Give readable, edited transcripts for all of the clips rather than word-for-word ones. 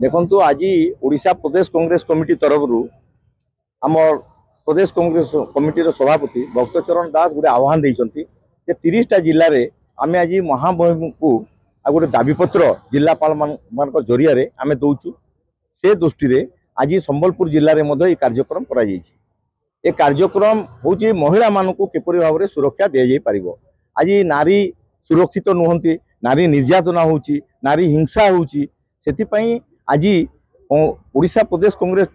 देखु आज ओडिशा प्रदेश कांग्रेस कमिटी तरफ आमर प्रदेश कांग्रेस कमिटी सभापति भक्तचरण दास गोटे आह्वान देते 30टा जिले में आम आज महामहिम को गोटे दाबीपत्र जिलापाल मान जरिया आम दौचु से दृष्टि आज संबलपुर जिले में यह कार्यक्रम करा कार्यक्रम हूँ महिला मानक किपर भाव में सुरक्षा दि जापर। आज नारी सुरक्षित नुहति, नारी निर्यातना होची, नारी हिंसा होची, सेतिपई आज ओडिशा प्रदेश कांग्रेस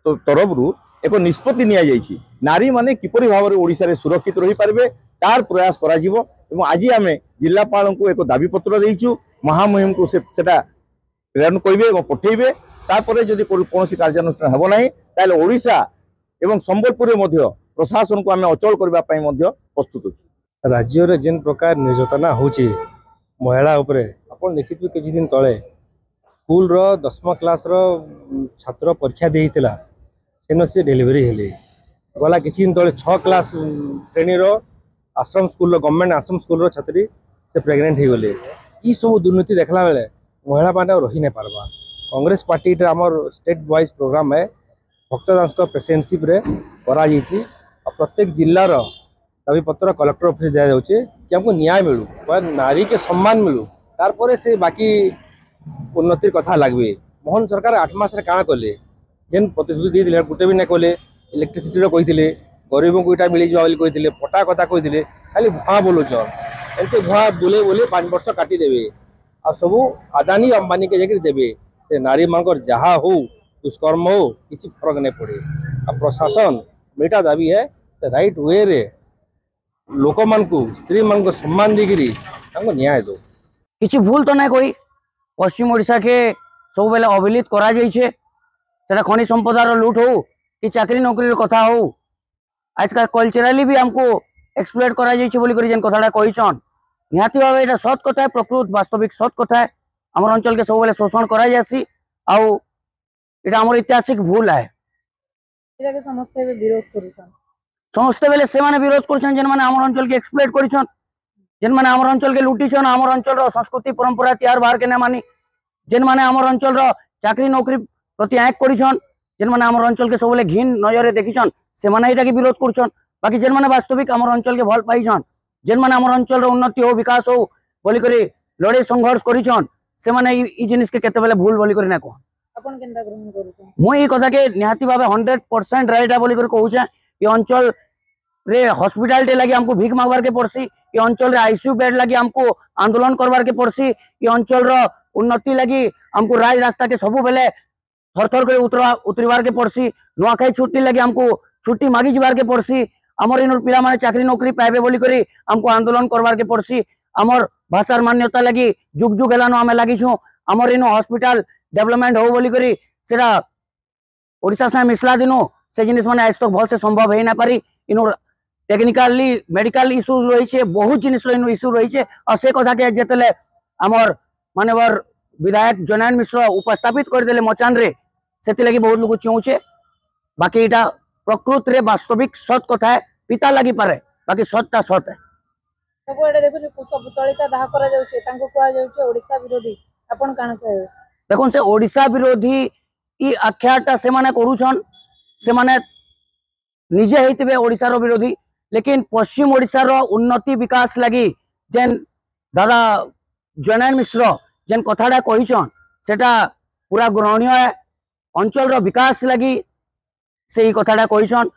तरफ एक निष्पत्ति नि नारी माने किपरि भाव में ओडिशा रे सुरक्षित रही पारबे तार प्रयास करा जिवो। एवं आज आम जिलापाल को एक दाबीपत्र देचु महामहिम को सेटा प्रेरण करेंगे और पठेबे तापर जदि कौन कार्यानुष्ठान हेब ना ताले ओडिशा एवं संबलपुर में प्रशासन को आम अचल करने प्रस्तुत अच्छे। राज्य रे जेन प्रकार निर्यातना होची महिला उपरे आपण देखिथि किछि दिन तळे स्कूल रो 10मा क्लास रो छात्र परीक्षा देइतिला सेनो से डिलीवरी हेले गला किछि दिन तळे 6 क्लास श्रेणी रो आश्रम स्कूल रो गवर्नमेंट आश्रम स्कूल रो छात्री से प्रेग्नेंट हे गले। ई सब दुर्नीति देखला बेले महिला माने रही नै पारबा। कांग्रेस पार्टी रे हमर स्टेट वाइज प्रोग्राम है भक्तदास को प्रेसिडेंटशिप रे करा जैछि और प्रत्येक जिल्ला रो दाबीपत्र कलेक्टर ऑफिस दिया जाउछे कि हमको न्याय मिलू और नारी के सम्मान मिलू तार से बाकी उन्नतिर कथा लागबे। मोहन सरकार 8 मास रे काना कले जेन प्रतिश्रुति दिले गुटे भी न कले इलेक्ट्रिसिटी रो कहिथिले गरीबों को इटा मिली जावली कहिथिले पटा कथा कहिथिले खाली भुआ बोलुछ एते भुआ बोले बोले 5 वर्ष काटी देबे आ सब अदानी अंबानी के जगह देबे से नारी मानकर जहा हो दुष्कर्म हो किसी फर्क नहीं पड़े। आ प्रशासन मेटा दाबी है राइट वे रे लोक मान को स्त्री मान को सम्मान देगिरी हमको न्याय दो। किसी भूल तो नहीं कोई पश्चिम ओडिशा के सब बेले अवहेलित करा जाइछे सेटा खनि संपदार लूट हो कि चाकरी नौकरी कथा हो आजकल कल्चराली भी हमको एक्सप्लोर करा जाइछे बोली करी जेन कथाटा कहिछन निहाती भाव एटा सत कथा है प्रकृत वास्तविक सत कथा है। हमर अंचल के सब बेले शोषण करा जासी आउ एटा हमर ऐतिहासिक भूल है। एटा के समस्त विरोध करूछन समस्त बेले से माने विरोध करछन जेन माने हमर अंचल के एक्सप्लोर करिछन जेन माने हमर अंचल के लुटिछन हमर अंचल रो संस्कृति परंपरा त्यार बाहर के न मानी जेन माने हमर अंचल रो चाकरी नौकरी प्रति आंक करिछन जेन माने हमर अंचल के सबले घिन नजरे देखिछन से माने एटा के विरोध करछन। बाकी जेन माने वास्तविक हमर अंचल के भल पाइछन जेन माने हमर अंचल रो उन्नति हो विकास हो बोली करी लड़े संघर्ष करिछन से माने ई जिनिस के केते बेले भूल बोली करी ना को अपन केनता ग्रहण करूछन मु ई कथा के निहाती भाबे 100% राइट है बोली करी कहूछे। ई अंचल रे हॉस्पिटल लगी हमको भीख मांगवार के पड़सी ये अंचल रे आईसीयू बेड लगी हमको आंदोलन करवार के पड़सी ये अंचल रो उन्नति लगी हमको राज रास्ता के सबू बेले थर थर कर उतरवार के पड़सी नुआखाई छुट्टी लगी हमको छुट्टी मागी जबार के पड़सी आमर इन पिला माने चाकरी नौकरी पाइबे बोली करी हमको आंदोलन करवार के पड़सी आमर भाषार मान्यता लगी जुग जुग हेलानो आमे लागि छु आमर इन हॉस्पिटल डेवलपमेंट हो बोली करी सेरा ओडिशा से मिसला दिनो से जिनिस माने आज तक भल से संभव है ना पारी इन टेक्निकली मेडिकल इश्यूज रही बहुत जिनिस इश्यू रही और से कथा के जेतले आमर मानवर विधायक जनयन मिश्र उपस्थापित करदेले मचान रे सेति लगी बहुत लोग चौचे। बाकी इटा प्रकृत रे वास्तविक सत कथा है पिता लगी पारे बाकी सतटा सत है। सब एटा देखु सब तळिका दाह करा जाउछे तांको कोआ जाउछे ओडिशा विरोधी आपण काना कहबे देखुन से ओडिशा विरोधी ई आख्याटा से माने करूछन से माने निजे हेतिबे ओडिशा रो विरोधी लेकिन पश्चिम ओडिशा रो उन्नति विकास लगी जेन दादा जनयन मिश्र जेन कथाटा कहिछन सेटा पूरा ग्रहणीय है अंचल रो विकास लगी से कथाटा कहिछन।